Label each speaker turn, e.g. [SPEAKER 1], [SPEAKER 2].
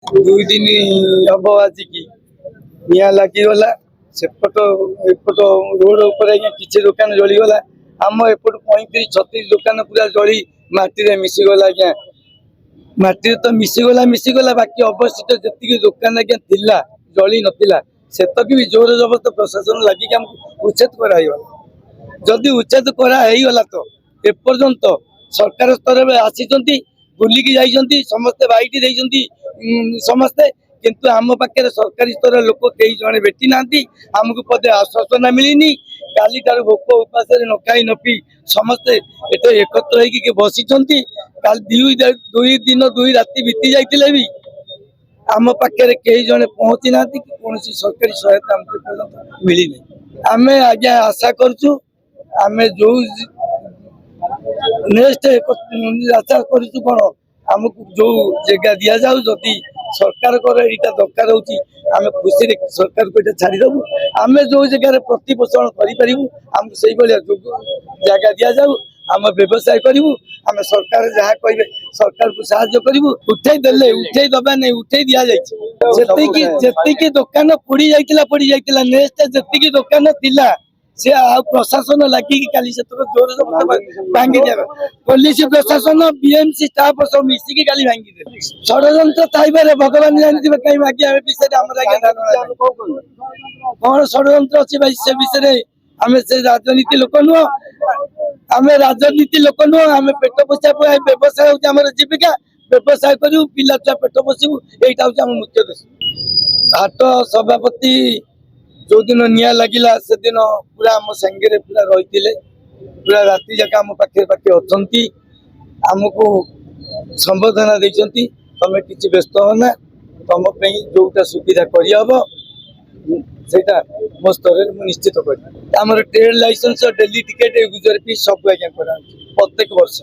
[SPEAKER 1] दुई दिन हम आज की निआ लगिगला सेपट एपट रोड उपर किसी दुकान जलीगला आम एपट 35-36 दुकान पूरा जली माटी मिशीगला आज्ञा माटी तो मिशीगला बाकी अवस्थित जी दुकान आज्ञा थिला जली नथिला सेतक भी जोर जबरदस्त प्रशासन लगिक आमको उच्छेद करागला जदि उच्छेद करागला तो एपर्यंत सरकार स्तर में आसी बुलिकी जाइछन्ति समस्ते बाइट देइछन्ति समस्ते किंतु आम पाखे सरकारी स्तर लोक कई जने भेटी ना आमको पदे आश्वासन मिलनी काली ठार भोक उपास न खाई न पी समस्ते एटे एकत्र होगी बसी दुई दिन दुई राति बीती जाइए भी आम पाखे कई जने पहुँची ना कौन सरकारी सहायता आमको मिलनी आम आज्ञा आशा करुँ आम जो नेक्स्ट आशा करूँ कौन आमको जो जगह दि जाऊ जदि सरकार यहाँ दरकार होती आम खुशी सरकार को छाड़देबू आम जो जगह प्रतिपोषण करूँ आमको से जगह दि जाऊ आम व्यवसाय करूँ आम सरकार जहाँ कहे सरकार को साहाय्य करूँ उठे दबा नहीं उठे दि जाती दुकान पोड़ी जाता नेक्स्ट जी दुकान थिला से प्रशासन लगे काली से जोर भांगी दिया पुलिस प्रशासन बीएमसी स्टाफ सब मिसिकी काली भांगी दे षड्यंत्र थाइबारे भगवान जानते कहीं मागे आम विषय कौन षड्यंत्र अच्छी भाई से विषय आम से राजनीति लोक नुह आम राजनीति लोक नुह आम पेट पोषा व्यवसाय हूँ जीविका व्यवसाय करूँ पिला छुआ पेट पोषिबू यहाँ हूँ मुख्य देश हाट सभापति जो दिन निया लगिला से दिन पूरा आम सांगे पूरा रही पूरा राति जाक आम पाखे पाखे अच्छा आमको संबर्धना देती तुम किसी व्यस्त होना तुम जोटा सुविधा करहब से मो स्तर निश्चित कर trade licence daily ticket user fee सब आज्ञा प्रत्येक वर्ष।